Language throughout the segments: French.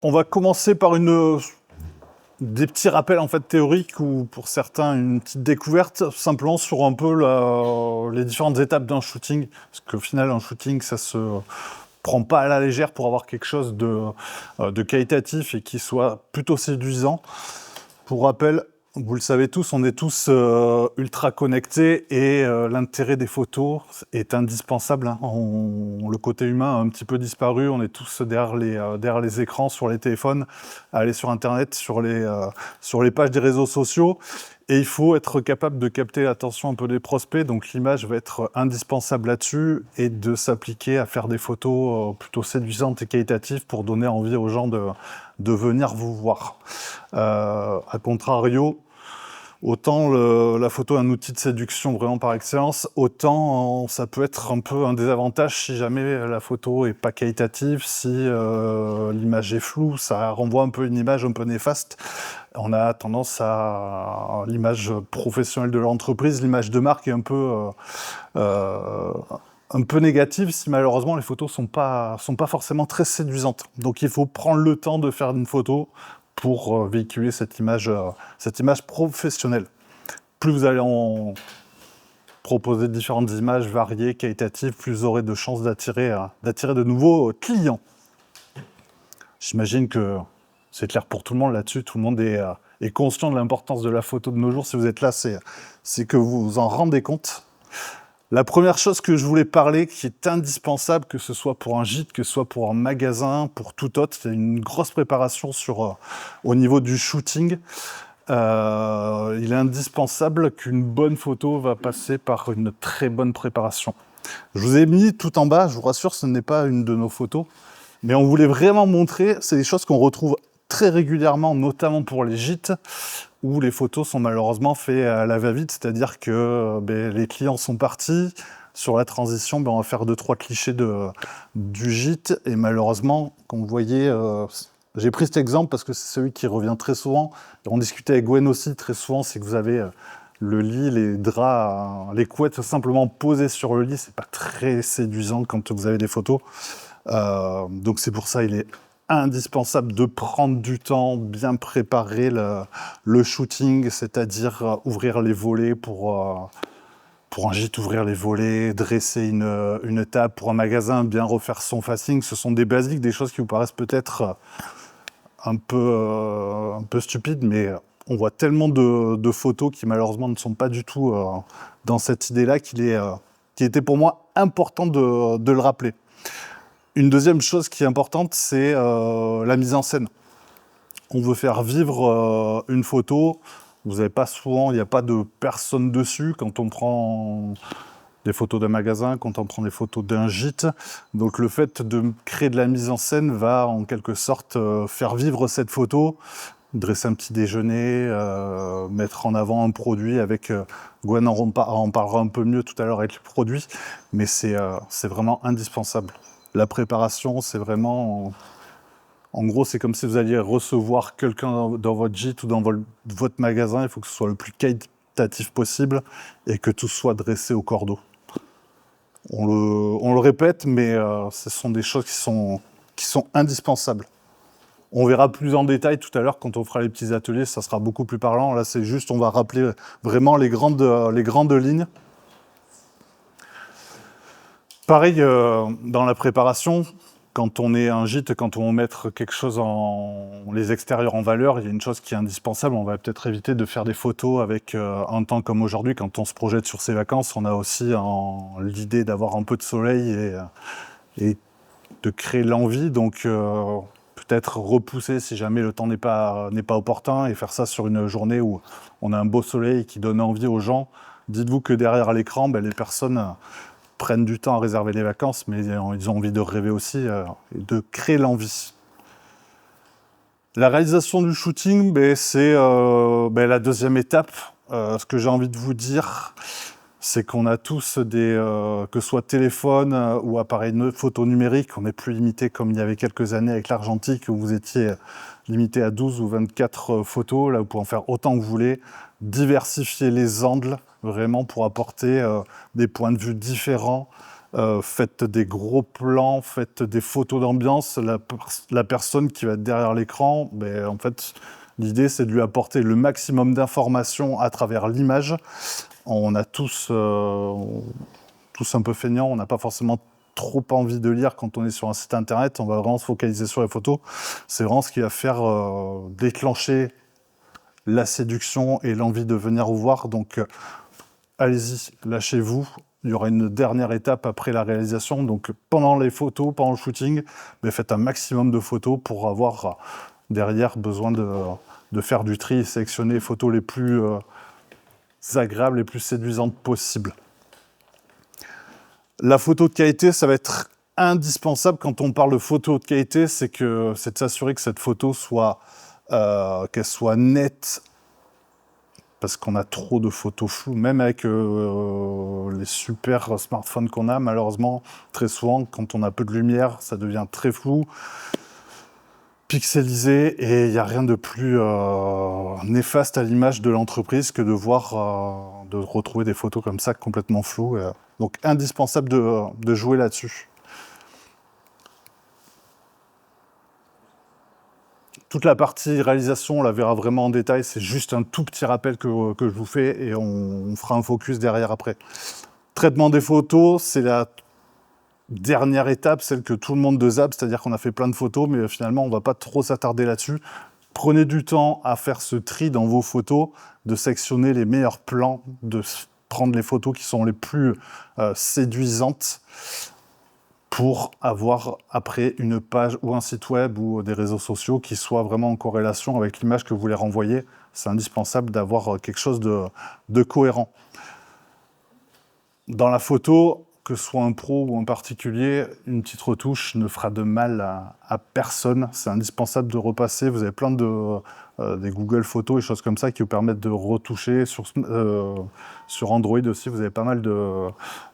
On va commencer par des petits rappels en fait théoriques ou pour certains une petite découverte simplement sur un peu les différentes étapes d'un shooting. Parce qu'au final, un shooting, ça se prend pas à la légère pour avoir quelque chose de qualitatif et qui soit plutôt séduisant. Pour rappel, vous le savez tous, on est tous ultra connectés et l'intérêt des photos est indispensable, hein. Le côté humain a un petit peu disparu, on est tous derrière les écrans, sur les téléphones, à aller sur Internet, sur les pages des réseaux sociaux. Et il faut être capable de capter l'attention un peu des prospects, donc l'image va être indispensable là-dessus et de s'appliquer à faire des photos plutôt séduisantes et qualitatives pour donner envie aux gens de venir vous voir. A contrario, autant la photo est un outil de séduction vraiment par excellence, autant ça peut être un peu un désavantage si jamais la photo est pas qualitative, si l'image est floue, ça renvoie un peu une image un peu néfaste. On a tendance à l'image professionnelle de l'entreprise, l'image de marque est un peu négative si malheureusement les photos sont pas forcément très séduisantes. Donc il faut prendre le temps de faire une photo pour véhiculer cette image professionnelle. Plus vous allez en proposer différentes images variées, qualitatives, plus vous aurez de chances d'attirer de nouveaux clients. J'imagine que c'est clair pour tout le monde là-dessus, tout le monde est conscient de l'importance de la photo de nos jours. Si vous êtes là, c'est que vous vous en rendez compte. La première chose que je voulais parler, qui est indispensable, que ce soit pour un gîte, que ce soit pour un magasin, pour tout autre, c'est une grosse préparation au niveau du shooting. Il est indispensable qu'une bonne photo va passer par une très bonne préparation. Je vous ai mis tout en bas, je vous rassure, ce n'est pas une de nos photos, mais on voulait vraiment montrer, c'est des choses qu'on retrouve très régulièrement, notamment pour les gîtes, où les photos sont malheureusement faites à la va-vite, c'est-à-dire que les clients sont partis, sur la transition, on va faire 2-3 clichés du gîte, et malheureusement, comme vous voyez, j'ai pris cet exemple parce que c'est celui qui revient très souvent, et on discutait avec Gwen aussi très souvent, c'est que vous avez le lit, les draps, les couettes simplement posées sur le lit, c'est pas très séduisant quand vous avez des photos. Donc c'est pour ça il est indispensable de prendre du temps, bien préparer le shooting, c'est-à-dire ouvrir les volets pour un gîte, ouvrir les volets, dresser une table pour un magasin, bien refaire son facing. Ce sont des basiques, des choses qui vous paraissent peut-être un peu stupides, mais on voit tellement de photos qui malheureusement ne sont pas du tout dans cette idée-là qu'il était pour moi important de le rappeler. Une deuxième chose qui est importante, c'est la mise en scène. On veut faire vivre une photo. Vous n'avez pas souvent, il n'y a pas de personne dessus quand on prend des photos d'un magasin, quand on prend des photos d'un gîte. Donc le fait de créer de la mise en scène va en quelque sorte faire vivre cette photo, dresser un petit déjeuner, mettre en avant un produit avec... Gwen en parlera un peu mieux tout à l'heure avec les produits, mais c'est vraiment indispensable. La préparation, c'est vraiment... En gros, c'est comme si vous alliez recevoir quelqu'un dans votre gîte ou dans votre magasin. Il faut que ce soit le plus qualitatif possible et que tout soit dressé au cordeau. On le répète, mais ce sont des choses qui sont indispensables. On verra plus en détail tout à l'heure quand on fera les petits ateliers, ça sera beaucoup plus parlant. Là, c'est juste, on va rappeler vraiment les grandes lignes. Pareil, dans la préparation, quand on est un gîte, quand on veut mettre quelque chose les extérieurs en valeur, il y a une chose qui est indispensable, on va peut-être éviter de faire des photos avec un temps comme aujourd'hui, quand on se projette sur ses vacances, on a aussi l'idée d'avoir un peu de soleil et de créer l'envie, donc peut-être repousser si jamais le temps n'est pas opportun et faire ça sur une journée où on a un beau soleil qui donne envie aux gens. Dites-vous que derrière l'écran, les personnes... prennent du temps à réserver les vacances, mais ils ont envie de rêver aussi et de créer l'envie. La réalisation du shooting, c'est la deuxième étape. Ce que j'ai envie de vous dire, c'est qu'on a tous que ce soit téléphone ou appareil photo numérique, on n'est plus limité comme il y avait quelques années avec l'argentique où vous étiez limité à 12 ou 24 photos. Là, vous pouvez en faire autant que vous voulez, diversifier les angles, vraiment pour apporter des points de vue différents, faites des gros plans, faites des photos d'ambiance. La personne qui va être derrière l'écran, ben, en fait, l'idée, c'est de lui apporter le maximum d'informations à travers l'image. On a tous un peu feignants, on n'a pas forcément trop envie de lire quand on est sur un site internet, on va vraiment se focaliser sur les photos. C'est vraiment ce qui va faire déclencher la séduction et l'envie de venir vous voir. Donc allez-y, lâchez-vous. Il y aura une dernière étape après la réalisation. Donc pendant les photos, pendant le shooting, faites un maximum de photos pour avoir derrière besoin de faire du tri et sélectionner les photos les plus agréables, les plus séduisantes possibles. La photo de qualité, ça va être indispensable quand on parle de photo de qualité, c'est de s'assurer que cette photo soit, qu'elle soit nette, parce qu'on a trop de photos floues, même avec les super smartphones qu'on a, malheureusement, très souvent, quand on a peu de lumière, ça devient très flou, pixelisé, et il n'y a rien de plus néfaste à l'image de l'entreprise que de de retrouver des photos comme ça, complètement floues. Donc, indispensable de jouer là-dessus. Toute la partie réalisation, on la verra vraiment en détail. C'est juste un tout petit rappel que je vous fais et on fera un focus derrière après. Traitement des photos, c'est la dernière étape, celle que tout le monde zappe, c'est-à-dire qu'on a fait plein de photos, mais finalement, on ne va pas trop s'attarder là-dessus. Prenez du temps à faire ce tri dans vos photos, de sectionner les meilleurs plans, de prendre les photos qui sont les plus séduisantes pour avoir après une page ou un site web ou des réseaux sociaux qui soient vraiment en corrélation avec l'image que vous voulez renvoyer. C'est indispensable d'avoir quelque chose de cohérent. Dans la photo, que ce soit un pro ou un particulier, une petite retouche ne fera de mal à personne. C'est indispensable de repasser. Vous avez plein des Google Photos et choses comme ça qui vous permettent de retoucher. Sur Android aussi, vous avez pas mal de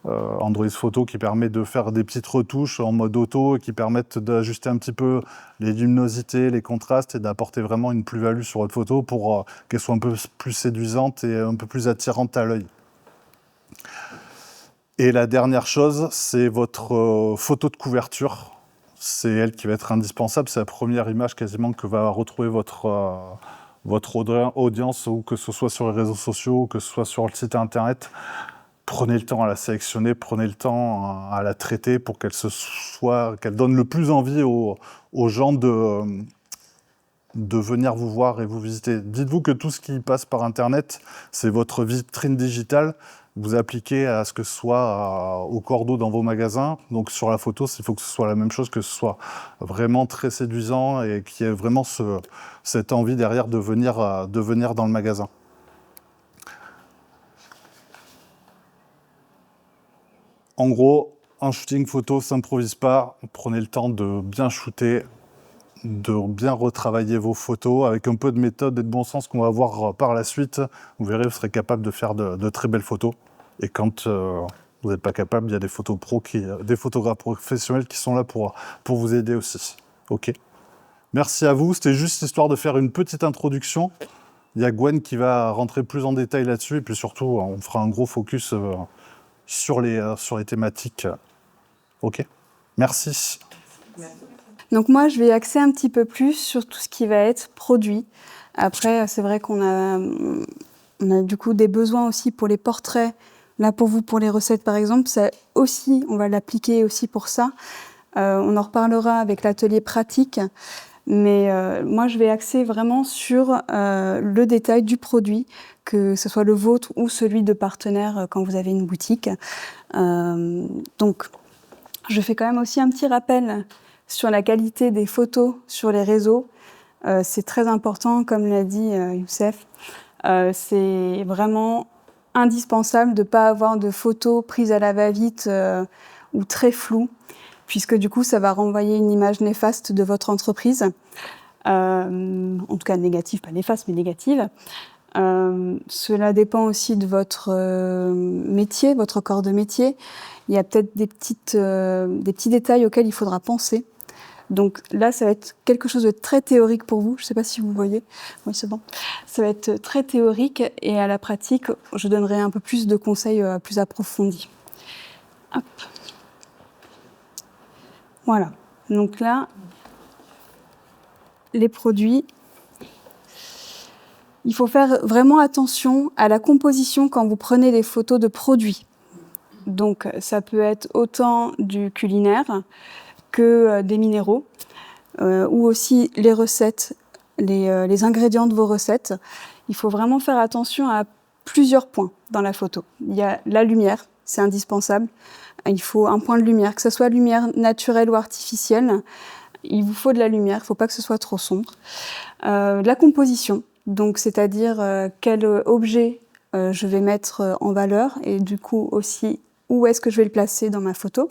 Android Photo qui permet de faire des petites retouches en mode auto et qui permettent d'ajuster un petit peu les luminosités, les contrastes et d'apporter vraiment une plus-value sur votre photo pour qu'elle soit un peu plus séduisante et un peu plus attirante à l'œil. Et la dernière chose, c'est votre photo de couverture. C'est elle qui va être indispensable. C'est la première image quasiment que va retrouver votre audience, ou que ce soit sur les réseaux sociaux, ou que ce soit sur le site internet. Prenez le temps à la sélectionner, prenez le temps à la traiter pour qu'elle donne le plus envie aux gens de venir vous voir et vous visiter. Dites-vous que tout ce qui passe par internet, c'est votre vitrine digitale. Vous appliquez à ce que ce soit au cordeau dans vos magasins. Donc sur la photo, il faut que ce soit la même chose, que ce soit vraiment très séduisant et qu'il y ait vraiment cette envie derrière de venir dans le magasin. En gros, un shooting photo s'improvise pas. Prenez le temps de bien shooter, de bien retravailler vos photos avec un peu de méthode et de bon sens qu'on va voir par la suite. Vous verrez, vous serez capable de faire de très belles photos. Et quand vous n'êtes pas capable, il y a des des photographes professionnels qui sont là pour vous aider aussi. Ok. Merci à vous. C'était juste histoire de faire une petite introduction. Il y a Gwen qui va rentrer plus en détail là-dessus. Et puis surtout, on fera un gros focus sur les thématiques. Ok. Merci. Donc moi, je vais axer un petit peu plus sur tout ce qui va être produit. Après, c'est vrai qu'on a du coup des besoins aussi pour les portraits. Là, pour vous, pour les recettes, par exemple, ça aussi, on va l'appliquer aussi pour ça. On en reparlera avec l'atelier pratique. Mais moi, je vais axer vraiment sur le détail du produit, que ce soit le vôtre ou celui de partenaire quand vous avez une boutique. Donc, je fais quand même aussi un petit rappel sur la qualité des photos sur les réseaux. C'est très important, comme l'a dit Youssef. C'est vraiment indispensable de ne pas avoir de photos prises à la va-vite ou très floues, puisque du coup, ça va renvoyer une image néfaste de votre entreprise. En tout cas négative, pas néfaste, mais négative. Cela dépend aussi de votre métier, votre corps de métier. Il y a peut-être des petits détails auxquels il faudra penser. Donc là, ça va être quelque chose de très théorique pour vous. Je ne sais pas si vous voyez. Oui, c'est bon. Ça va être très théorique et à la pratique, je donnerai un peu plus de conseils plus approfondis. Hop. Voilà. Donc là, les produits. Il faut faire vraiment attention à la composition quand vous prenez des photos de produits. Donc ça peut être autant du culinaire que des minéraux, ou aussi les recettes, les ingrédients de vos recettes. Il faut vraiment faire attention à plusieurs points dans la photo. Il y a la lumière, c'est indispensable. Il faut un point de lumière, que ce soit lumière naturelle ou artificielle. Il vous faut de la lumière, il ne faut pas que ce soit trop sombre. La composition, donc c'est-à-dire quel objet je vais mettre en valeur et du coup aussi où est-ce que je vais le placer dans ma photo.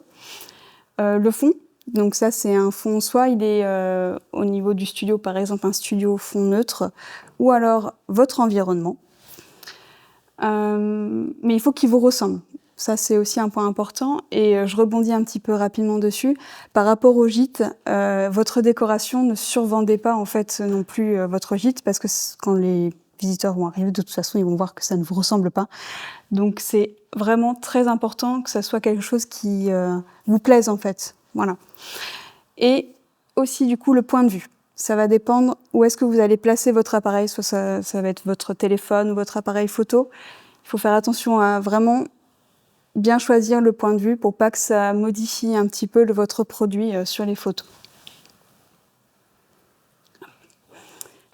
Le fond, donc ça c'est un fond, soit il est au niveau du studio, par exemple un studio fond neutre, ou alors votre environnement. Mais il faut qu'il vous ressemble. Ça, c'est aussi un point important. Et je rebondis un petit peu rapidement dessus. Par rapport au gîte, votre décoration, ne survendez pas en fait non plus votre gîte, parce que quand les visiteurs vont arriver, de toute façon, ils vont voir que ça ne vous ressemble pas. Donc, c'est vraiment très important que ça soit quelque chose qui vous plaise en fait. Voilà. Et aussi, du coup, le point de vue. Ça va dépendre où est-ce que vous allez placer votre appareil. Soit ça va être votre téléphone ou votre appareil photo. Il faut faire attention à vraiment bien choisir le point de vue pour pas que ça modifie un petit peu votre produit sur les photos.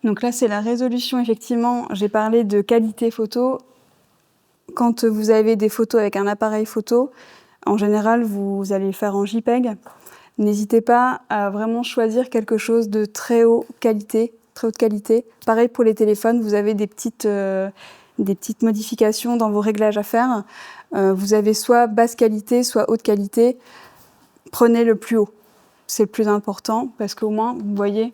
Donc là, c'est la résolution. Effectivement, j'ai parlé de qualité photo. Quand vous avez des photos avec un appareil photo, en général, vous allez le faire en JPEG. N'hésitez pas à vraiment choisir quelque chose de très haute qualité. Pareil pour les téléphones, vous avez des petites modifications dans vos réglages à faire. Vous avez soit basse qualité, soit haute qualité. Prenez le plus haut. C'est le plus important parce qu'au moins, vous voyez,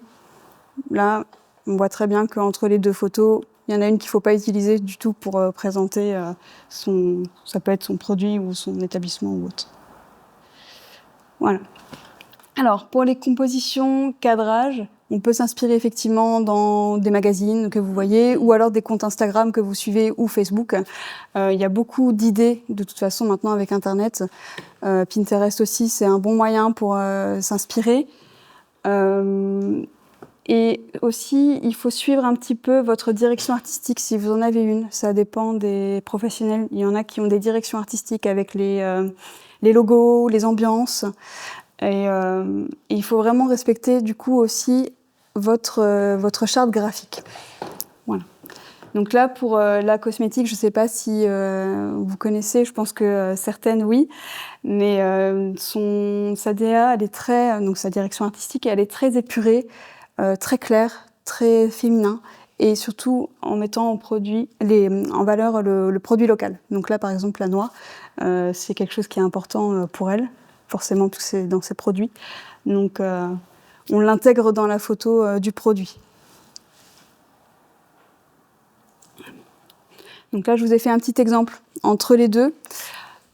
là, on voit très bien qu'entre les deux photos, il y en a une qu'il ne faut pas utiliser du tout pour présenter ça peut être son produit ou son établissement ou autre. Voilà. Alors, pour les compositions, cadrage, on peut s'inspirer effectivement dans des magazines que vous voyez ou alors des comptes Instagram que vous suivez ou Facebook. Il y a beaucoup d'idées de toute façon maintenant avec Internet. Pinterest aussi, c'est un bon moyen pour s'inspirer. Et aussi, il faut suivre un petit peu votre direction artistique si vous en avez une. Ça dépend des professionnels. Il y en a qui ont des directions artistiques avec les logos, les ambiances. Et il faut vraiment respecter du coup aussi votre charte graphique. Voilà. Donc là, pour la cosmétique, je ne sais pas si vous connaissez, je pense que certaines, oui. Mais sa DA, elle est donc sa direction artistique, elle est très épurée, très claire, très féminin. Et surtout en mettant en valeur le produit local. Donc là, par exemple, la noix, c'est quelque chose qui est important pour elle, forcément, parce que c'est dans ses produits. Donc, on l'intègre dans la photo du produit. Donc là, je vous ai fait un petit exemple entre les deux.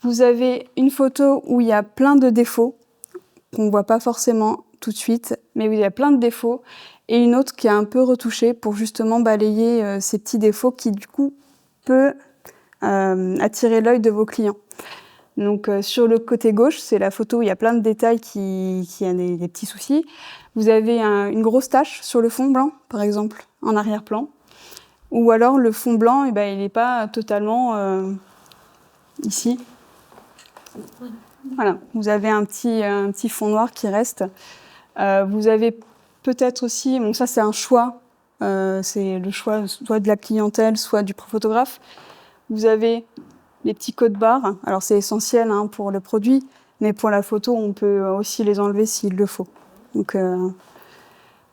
Vous avez une photo où il y a plein de défauts, qu'on ne voit pas forcément tout de suite, mais où il y a plein de défauts, et une autre qui est un peu retouchée pour justement balayer ces petits défauts qui, du coup, peut attirer l'œil de vos clients. Donc sur le côté gauche, c'est la photo où il y a plein de détails qui a des petits soucis. Vous avez une grosse tache sur le fond blanc, par exemple, en arrière-plan. Ou alors le fond blanc, il n'est pas totalement ici. Voilà, vous avez un petit fond noir qui reste. Vous avez peut-être aussi, bon ça c'est un choix, c'est le choix soit de la clientèle, soit du photographe. Vous avez les petits codes barres, alors c'est essentiel pour le produit, mais pour la photo, on peut aussi les enlever s'il le faut. Donc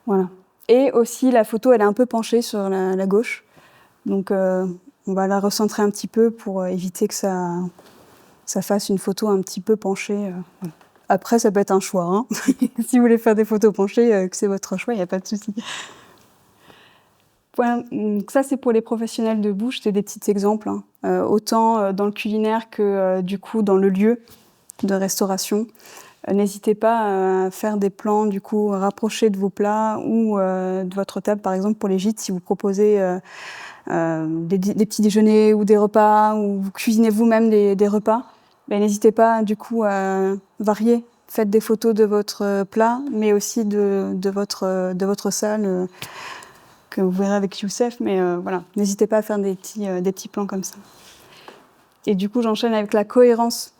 voilà. Et aussi, la photo, elle est un peu penchée sur la gauche. Donc on va la recentrer un petit peu pour éviter que ça fasse une photo un petit peu penchée. Après, ça peut être un choix. Si vous voulez faire des photos penchées, que c'est votre choix, il n'y a pas de souci. Voilà, donc ça c'est pour les professionnels de bouche, c'est des petits exemples, autant dans le culinaire que du coup dans le lieu de restauration. N'hésitez pas à faire des plans du coup rapprochés de vos plats ou de votre table, par exemple pour les gîtes, si vous proposez des petits déjeuners ou des repas, ou vous cuisinez vous-même des repas, n'hésitez pas du coup à varier faites des photos de votre plat, mais aussi de votre salle, que vous verrez avec Youssef. Mais voilà, n'hésitez pas à faire des petits plans comme ça. Et du coup, j'enchaîne avec la cohérence.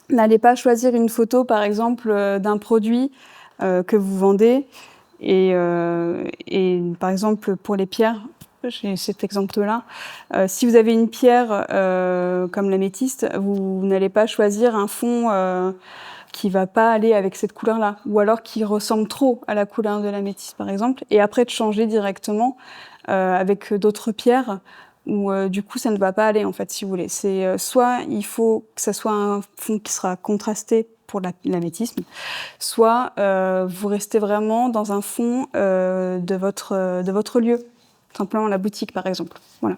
N'allez pas choisir une photo, par exemple, d'un produit que vous vendez. Et par exemple, pour les pierres, j'ai cet exemple-là. Si vous avez une pierre comme l'améthyste, vous n'allez pas choisir un fond qui va pas aller avec cette couleur-là, ou alors qui ressemble trop à la couleur de l'améthyste, par exemple, et après de changer directement avec d'autres pierres, où du coup ça ne va pas aller, en fait, si vous voulez. C'est soit il faut que ça soit un fond qui sera contrasté pour l'améthyste, soit vous restez vraiment dans un fond de votre lieu, simplement la boutique, par exemple. Voilà.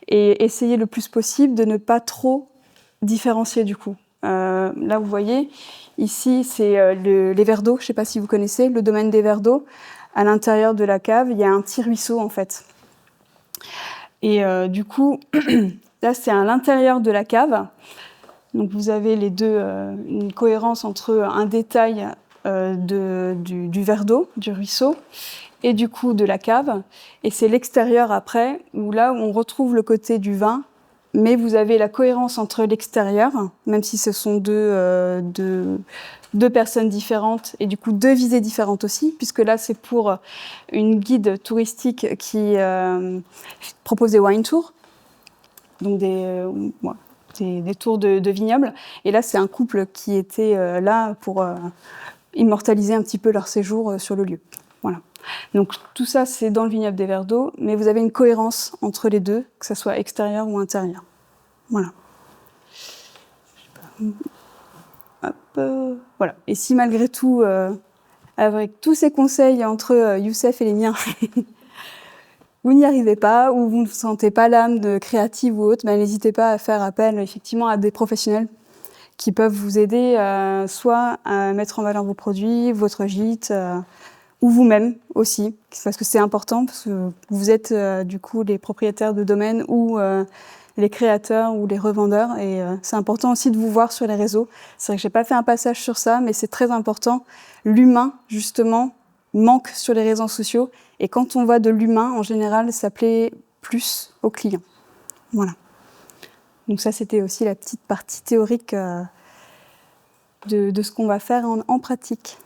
Et essayez le plus possible de ne pas trop différencier, du coup. Là, vous voyez, ici, c'est les verres d'eau. Je ne sais pas si vous connaissez le domaine des verres d'eau. À l'intérieur de la cave, il y a un petit ruisseau, en fait. Et du coup, là, c'est à l'intérieur de la cave. Donc, vous avez les deux, une cohérence entre un détail du verre d'eau, du ruisseau, et du coup de la cave. Et c'est l'extérieur après, où là, on retrouve le côté du vin, mais vous avez la cohérence entre l'extérieur, même si ce sont deux personnes différentes, et du coup deux visées différentes aussi, puisque là, c'est pour une guide touristique qui propose des wine tours, donc des tours de vignobles. Et là, c'est un couple qui était là pour immortaliser un petit peu leur séjour sur le lieu. Voilà. Donc tout ça, c'est dans le vignoble des Verres d'Eau, mais vous avez une cohérence entre les deux, que ce soit extérieur ou intérieur. Voilà. Hop, voilà. Et si malgré tout, avec tous ces conseils entre Youssef et les miens, vous n'y arrivez pas, ou vous ne sentez pas l'âme de créative ou autre, ben, n'hésitez pas à faire appel effectivement à des professionnels qui peuvent vous aider soit à mettre en valeur vos produits, votre gîte, ou vous-même aussi, parce que c'est important, parce que vous êtes du coup les propriétaires de domaines ou les créateurs ou les revendeurs, et c'est important aussi de vous voir sur les réseaux. C'est vrai que j'ai pas fait un passage sur ça, mais c'est très important. L'humain, justement, manque sur les réseaux sociaux, et quand on voit de l'humain, en général, ça plaît plus aux clients. Voilà. Donc ça, c'était aussi la petite partie théorique de ce qu'on va faire en pratique.